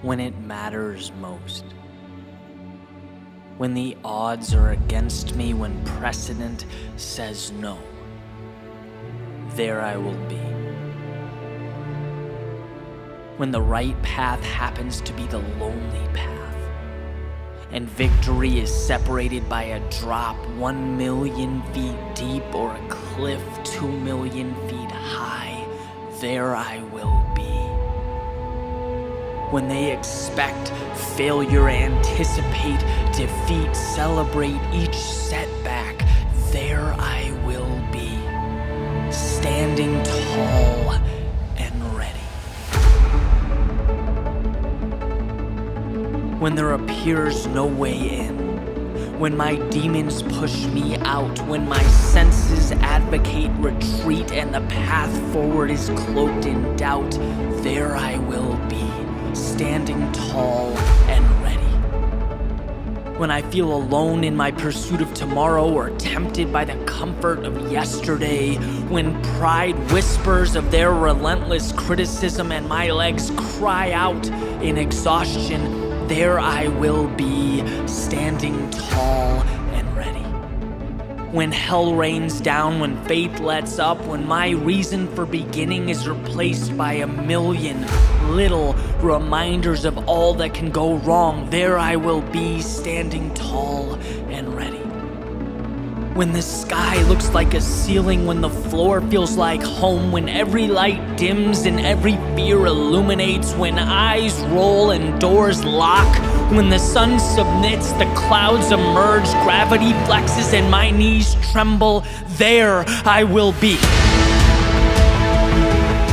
when it matters most. When the odds are against me, when precedent says no, there I will be. When the right path happens to be the lonely path, and victory is separated by a drop 1 million feet deep or a cliff 2 million feet high, there I will be. When they expect failure, anticipate defeat, celebrate each setback, there I will be, standing tall and ready. When there appears no way in, when my demons push me out, when my senses advocate retreat and the path forward is cloaked in doubt, there I will be, standing tall and ready. When I feel alone in my pursuit of tomorrow or tempted by the comfort of yesterday, when pride whispers of their relentless criticism and my legs cry out in exhaustion, there I will be, standing tall and ready. When hell rains down, when faith lets up, when my reason for beginning is replaced by a million little reminders of all that can go wrong, there I will be, standing tall and ready. When the sky looks like a ceiling, when the floor feels like home, when every light dims and every fear illuminates, when eyes roll and doors lock, when the sun submits, the clouds emerge, gravity flexes and my knees tremble, there I will be.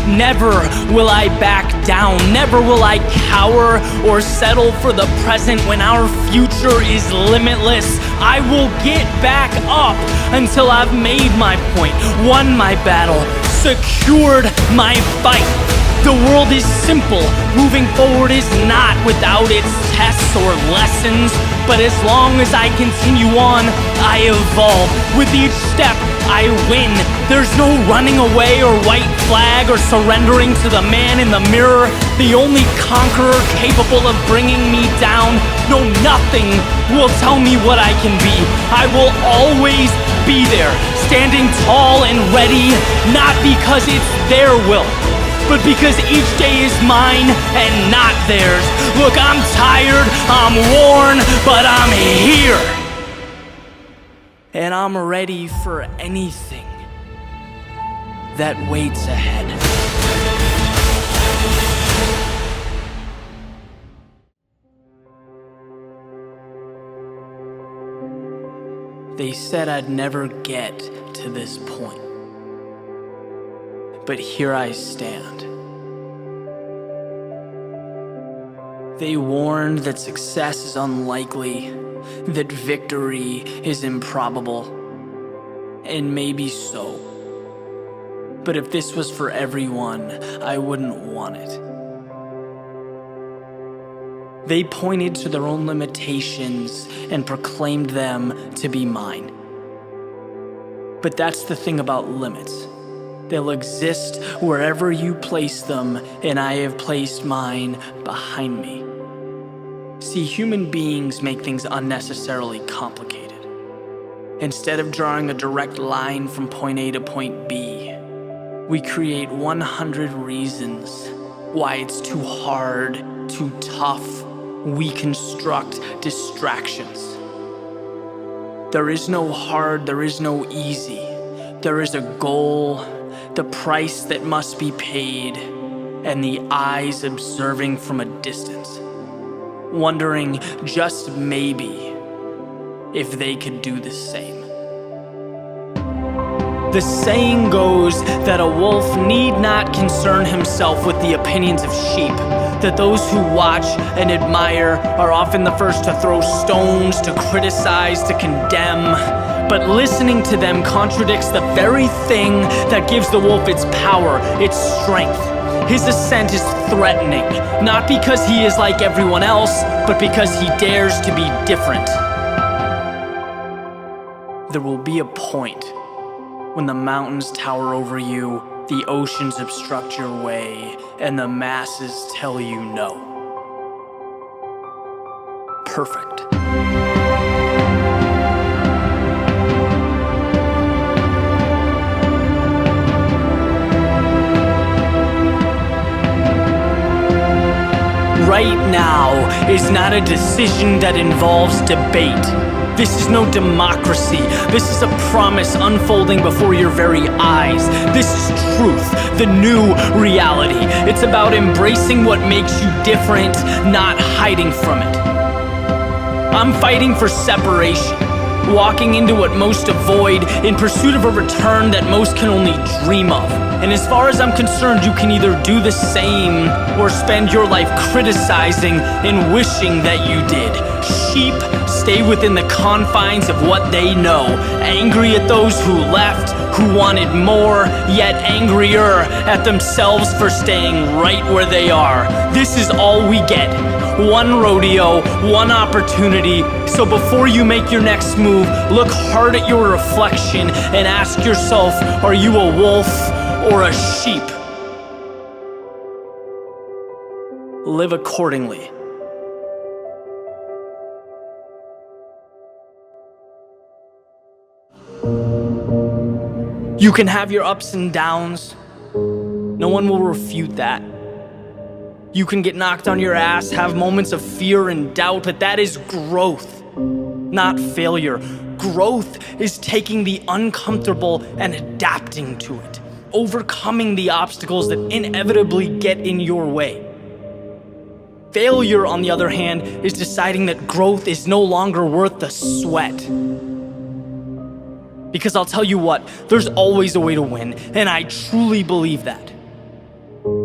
Never will I back down, never will I cower or settle for the present when our future is limitless. I will get back up until I've made my point, won my battle, secured my fight. The world is simple, moving forward is not without its tests or lessons, but as long as I continue on, I evolve. With each step, I win. There's no running away or white flag or surrendering to the man in the mirror, the only conqueror capable of bringing me down. No, nothing will tell me what I can be. I will always be there, standing tall and ready, not because it's their will, but because each day is mine and not theirs. Look, I'm tired, I'm worn, but I'm here. And I'm ready for anything that waits ahead. They said I'd never get to this point. But here I stand. They warned that success is unlikely, that victory is improbable, and maybe so. But if this was for everyone, I wouldn't want it. They pointed to their own limitations and proclaimed them to be mine. But that's the thing about limits. They'll exist wherever you place them, and I have placed mine behind me. See, human beings make things unnecessarily complicated. Instead of drawing a direct line from point A to point B, we create 100 reasons why it's too hard, too tough. We construct distractions. There is no hard, there is no easy. There is a goal, the price that must be paid, and the eyes observing from a distance, wondering just maybe if they could do the same. The saying goes that a wolf need not concern himself with the opinions of sheep, that those who watch and admire are often the first to throw stones, to criticize, to condemn. But listening to them contradicts the very thing that gives the wolf its power, its strength. His ascent is threatening, not because he is like everyone else, but because he dares to be different. There will be a point when the mountains tower over you, the oceans obstruct your way, and the masses tell you no. perfect. Right now is not a decision that involves debate. This is no democracy. This is a promise unfolding before your very eyes. This is truth, the new reality. It's about embracing what makes you different, not hiding from it. I'm fighting for separation, walking into what most avoid in pursuit of a return that most can only dream of. And as far as I'm concerned, you can either do the same or spend your life criticizing and wishing that you did. Sheep stay within the confines of what they know, angry at those who left, who wanted more, yet angrier at themselves for staying right where they are. This is all we get. One rodeo, one opportunity. So before you make your next move, look hard at your reflection and ask yourself, are you a wolf or a sheep? Live accordingly. You can have your ups and downs. No one will refute that. You can get knocked on your ass, have moments of fear and doubt, but that is growth, not failure. Growth is taking the uncomfortable and adapting to it, overcoming the obstacles that inevitably get in your way. Failure, on the other hand, is deciding that growth is no longer worth the sweat. Because I'll tell you what, there's always a way to win, and I truly believe that.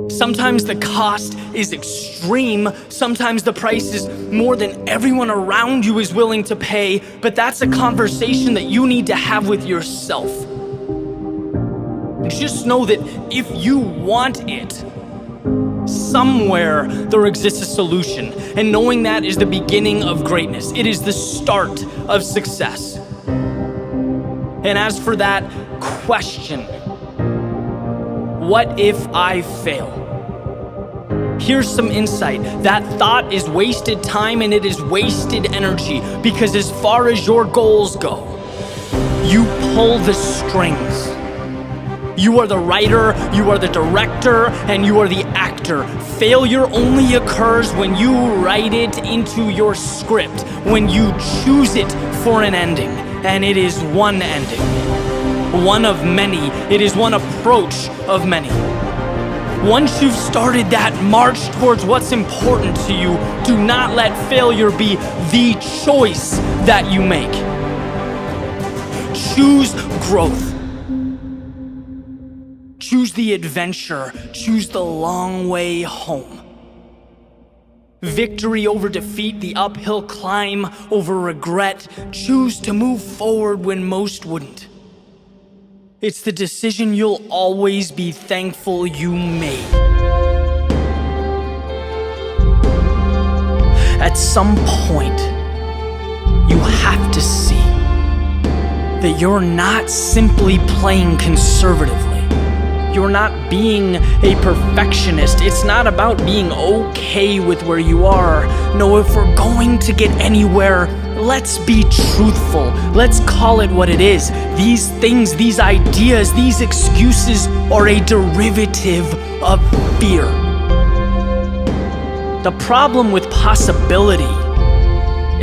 Sometimes the cost is extreme, sometimes the price is more than everyone around you is willing to pay, but that's a conversation that you need to have with yourself. Just know that if you want it, somewhere there exists a solution, and knowing that is the beginning of greatness. It is the start of success. And as for that question, what if I fail? Here's some insight. That thought is wasted time and it is wasted energy, because as far as your goals go, you pull the strings. You are the writer, you are the director, and you are the actor. Failure only occurs when you write it into your script, when you choose it for an ending. And it is one ending, one of many. It is one approach of many. Once you've started that march towards what's important to you, do not let failure be the choice that you make. Choose growth. Choose the adventure. Choose the long way home. Victory over defeat, the uphill climb over regret. Choose to move forward when most wouldn't. It's the decision you'll always be thankful you made. At some point, you have to see that you're not simply playing conservatively. You're not being a perfectionist. It's not about being okay with where you are. No, if we're going to get anywhere, let's be truthful. Let's call it what it is. These things, these ideas, these excuses are a derivative of fear. The problem with possibility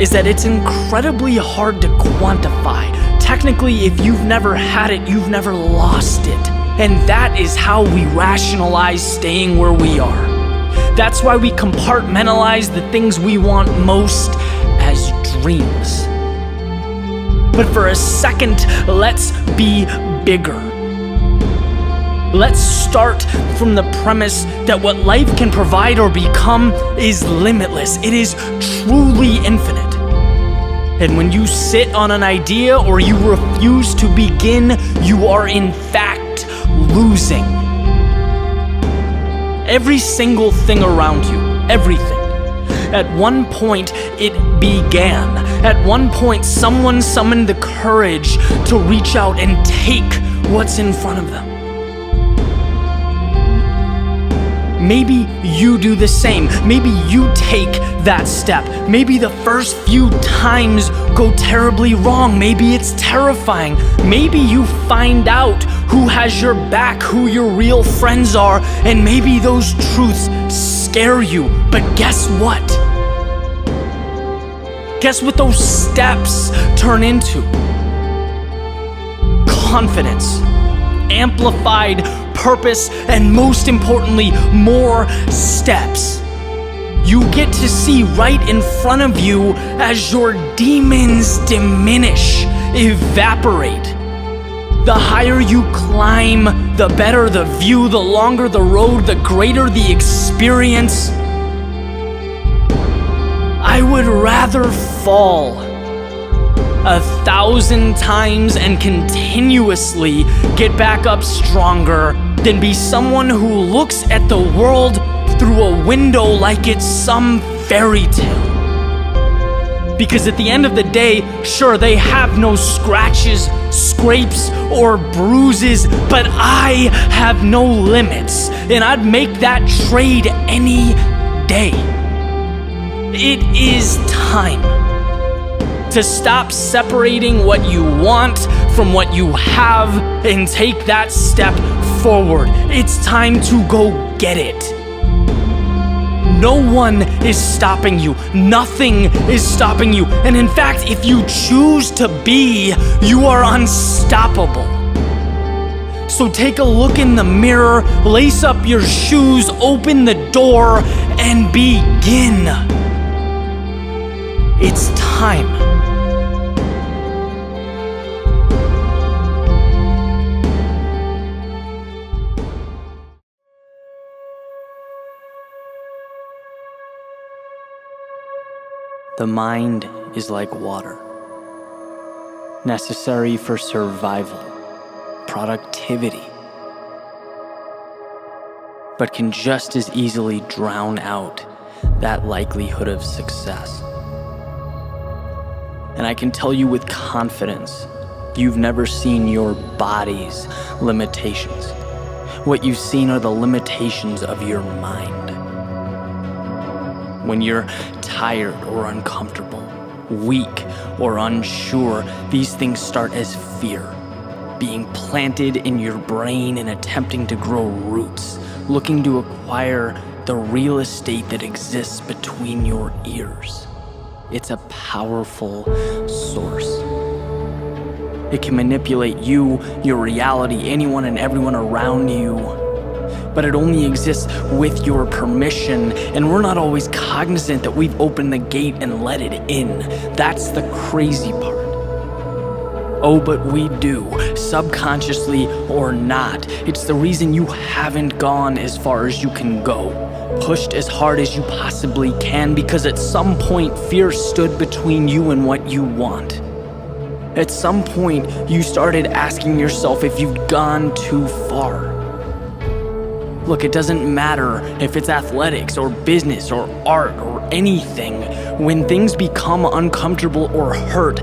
is that it's incredibly hard to quantify. Technically, if you've never had it, you've never lost it. And that is how we rationalize staying where we are. That's why we compartmentalize the things we want most as dreams. But for a second, let's be bigger. Let's start from the premise that what life can provide or become is limitless. It is truly infinite. And when you sit on an idea or you refuse to begin, you are in fact losing. Every single thing around you, everything. At one point, it began. At one point, someone summoned the courage to reach out and take what's in front of them. maybe you do the same. Maybe you take that step. Maybe the first few times go terribly wrong. Maybe it's terrifying. Maybe you find out who has your back, who your real friends are, and maybe those truths scare you. But guess what? Guess what those steps turn into? Confidence, amplified purpose, and most importantly, more steps. You get to see right in front of you as your demons diminish, evaporate. The higher you climb, the better the view, the longer the road, the greater the experience. I would rather fall 1,000 times and continuously get back up stronger than be someone who looks at the world through a window like it's some fairy tale. Because at the end of the day, sure, they have no scratches, scrapes, or bruises, but I have no limits, and I'd make that trade any day. It is time to stop separating what you want from what you have and take that step forward. It's time to go get it. No one is stopping you. Nothing is stopping you. And in fact, if you choose to be, you are unstoppable. So take a look in the mirror, lace up your shoes, open the door, and begin. It's time. The mind is like water, necessary for survival, productivity, but can just as easily drown out that likelihood of success. And I can tell you with confidence, you've never seen your body's limitations. What you've seen are the limitations of your mind. When you're tired or uncomfortable, weak or unsure, these things start as fear, being planted in your brain and attempting to grow roots, looking to acquire the real estate that exists between your ears. It's a powerful source. It can manipulate you, your reality, anyone and everyone around you. But it only exists with your permission, and we're not always cognizant that we've opened the gate and let it in. That's the crazy part. Oh, but we do, subconsciously or not. It's the reason you haven't gone as far as you can go, pushed as hard as you possibly can, because at some point fear stood between you and what you want. At some point you started asking yourself if you've gone too far. Look, it doesn't matter if it's athletics or business or art or anything. When things become uncomfortable or hurt,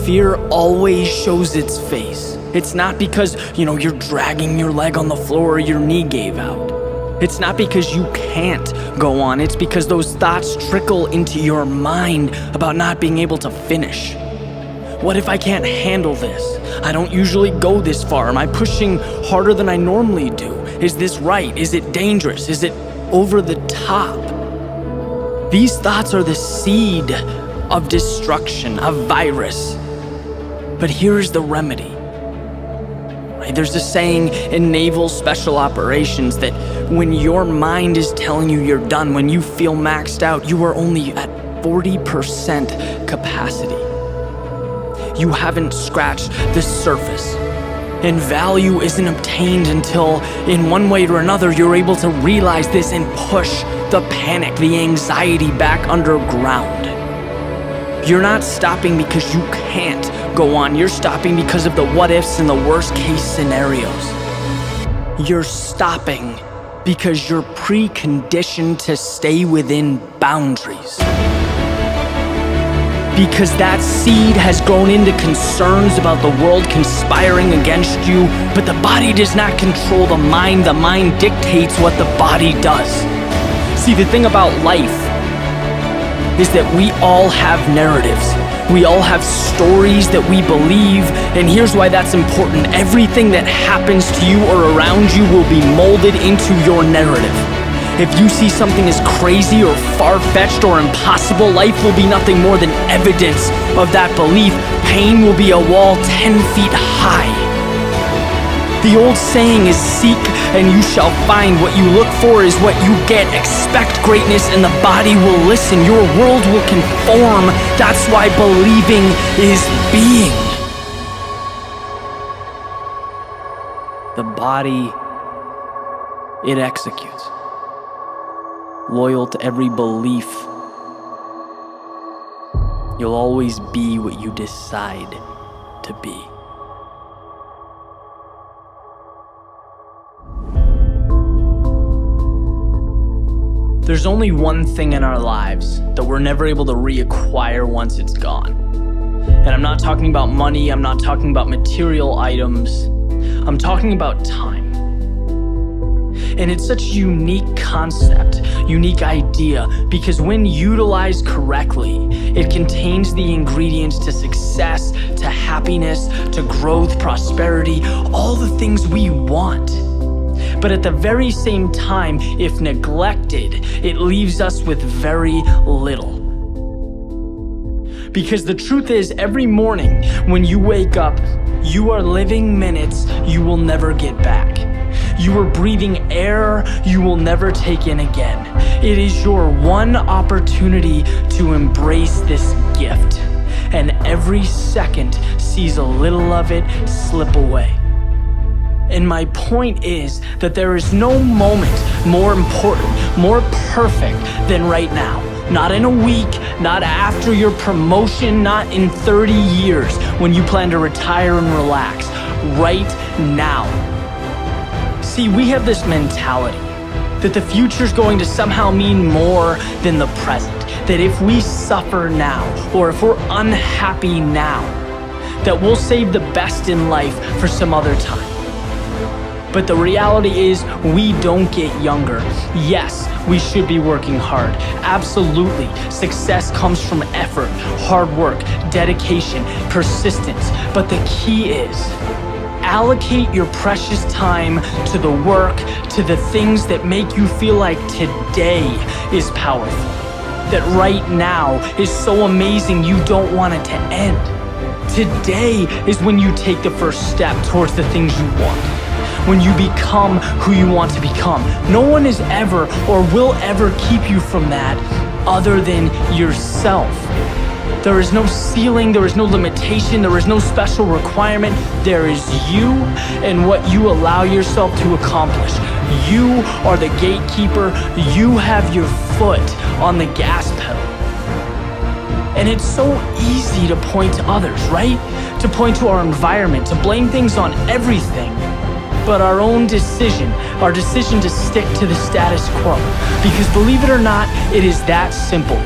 fear always shows its face. It's not because, you're dragging your leg on the floor or your knee gave out. It's not because you can't go on. It's because those thoughts trickle into your mind about not being able to finish. What if I can't handle this? I don't usually go this far. Am I pushing harder than I normally do? Is this right? Is it dangerous? Is it over the top? These thoughts are the seed of destruction, a virus. But here's the remedy. There's a saying in naval special operations that when your mind is telling you you're done, when you feel maxed out, you are only at 40% capacity. You haven't scratched the surface. And value isn't obtained until, in one way or another, you're able to realize this and push the panic, the anxiety back underground. You're not stopping because you can't go on. You're stopping because of the what-ifs and the worst-case scenarios. You're stopping because you're preconditioned to stay within boundaries. because that seed has grown into concerns about the world conspiring against you. But the body does not control the mind dictates what the body does. See, the thing about life is that we all have narratives. We all have stories that we believe, and here's why that's important. Everything that happens to you or around you will be molded into your narrative. If you see something as crazy or far-fetched or impossible, life will be nothing more than evidence of that belief. Pain will be a wall 10 feet high. The old saying is, seek and you shall find. What you look for is what you get. Expect greatness and the body will listen. Your world will conform. That's why believing is being. The body, it executes. Loyal to every belief. You'll always be what you decide to be. There's only one thing in our lives that we're never able to reacquire once it's gone. And I'm not talking about money, I'm not talking about material items, I'm talking about time. And it's such a unique concept, unique idea, because when utilized correctly, it contains the ingredients to success, to happiness, to growth, prosperity, all the things we want. But at the very same time, if neglected, it leaves us with very little. Because the truth is, every morning when you wake up, you are living minutes you will never get back. You are breathing air you will never take in again. It is your one opportunity to embrace this gift, and every second sees a little of it slip away. And my point is that there is no moment more important, more perfect than right now. Not in a week, not after your promotion, not in 30 years when you plan to retire and relax. Right now. See, we have this mentality that the future's going to somehow mean more than the present. That if we suffer now, or if we're unhappy now, that we'll save the best in life for some other time. But the reality is, we don't get younger. Yes, we should be working hard. Absolutely. Success comes from effort, hard work, dedication, persistence. But the key is, allocate your precious time to the work, to the things that make you feel like today is powerful. That right now is so amazing you don't want it to end. Today is when you take the first step towards the things you want. When you become who you want to become. No one is ever or will ever keep you from that other than yourself. There is no ceiling, there is no limitation, there is no special requirement. There is you and what you allow yourself to accomplish. You are the gatekeeper. You have your foot on the gas pedal. And it's so easy to point to others, right? To point to our environment, to blame things on everything. But our own decision, our decision to stick to the status quo. Because believe it or not, it is that simple.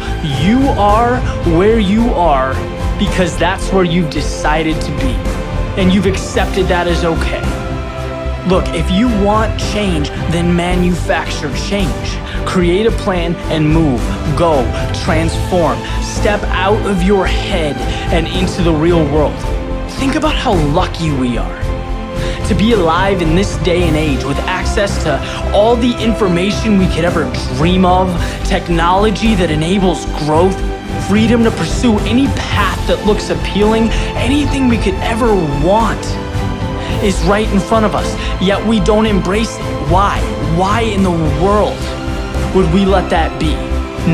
You are where you are because that's where you've decided to be. And you've accepted that as okay. Look, if you want change, then manufacture change. Create a plan and move, go, transform. Step out of your head and into the real world. Think about how lucky we are to be alive in this day and age with access to all the information we could ever dream of, technology that enables growth, freedom to pursue any path that looks appealing, anything we could ever want is right in front of us, yet we don't embrace it. Why? Why in the world would we let that be?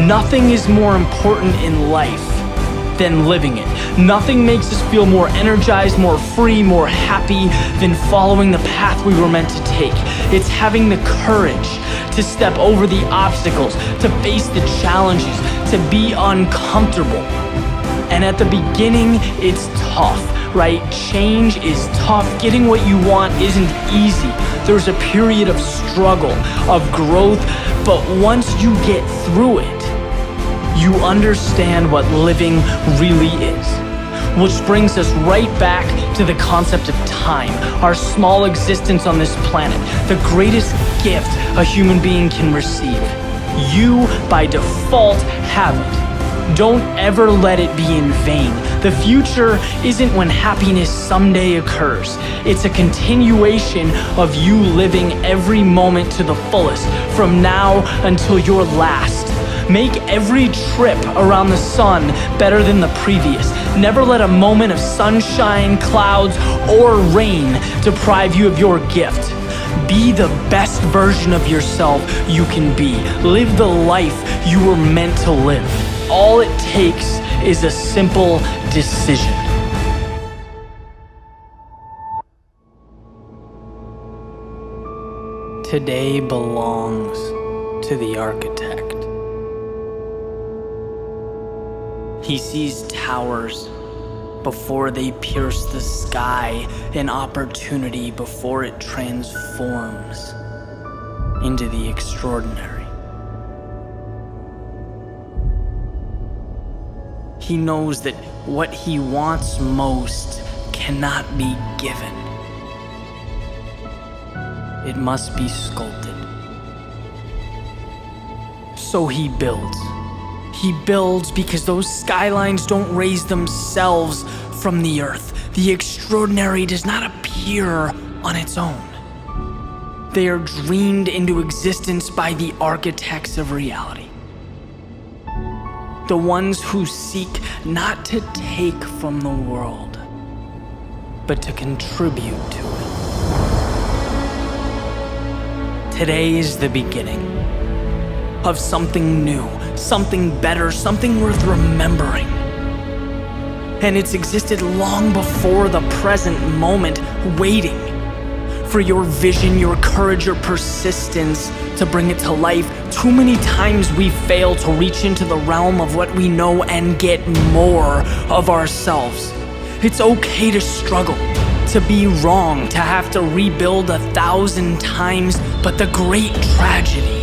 Nothing is more important in life than living it. Nothing makes us feel more energized, more free, more happy than following the path we were meant to take. It's having the courage to step over the obstacles, to face the challenges, to be uncomfortable. And at the beginning, it's tough, right? Change is tough. Getting what you want isn't easy. There's a period of struggle, of growth, but once you get through it, you understand what living really is. Which brings us right back to the concept of time, our small existence on this planet, the greatest gift a human being can receive. You, by default, have it. Don't ever let it be in vain. The future isn't when happiness someday occurs. It's a continuation of you living every moment to the fullest, from now until your last. Make every trip around the sun better than the previous. Never let a moment of sunshine, clouds, or rain deprive you of your gift. Be the best version of yourself you can be. Live the life you were meant to live. All it takes is a simple decision. Today belongs to the architect. He sees towers before they pierce the sky, an opportunity before it transforms into the extraordinary. He knows that what he wants most cannot be given. It must be sculpted. So he builds. He builds because those skylines don't raise themselves from the earth. The extraordinary does not appear on its own. They are dreamed into existence by the architects of reality. The ones who seek not to take from the world, but to contribute to it. Today is the beginning of something new, something better, something worth remembering. And it's existed long before the present moment, waiting for your vision, your courage, your persistence to bring it to life. Too many times we fail to reach into the realm of what we know and get more of ourselves. It's okay to struggle, to be wrong, to have to rebuild 1,000 times, but the great tragedy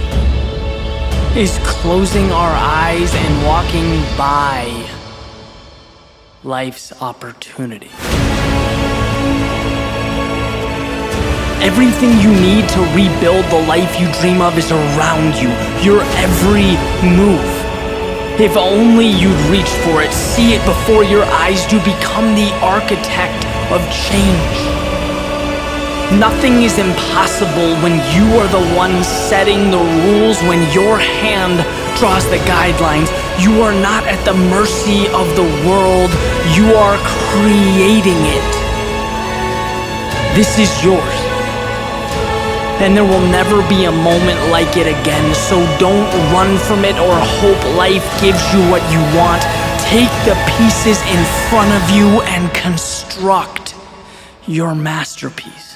is closing our eyes and walking by life's opportunity. Everything you need to rebuild the life you dream of is around you, your every move. If only you'd reach for it, see it before your eyes do, become the architect of change. Nothing is impossible when you are the one setting the rules, when your hand draws the guidelines. You are not at the mercy of the world, you are creating it. This is yours. And there will never be a moment like it again, so don't run from it or hope life gives you what you want. Take the pieces in front of you and construct your masterpiece.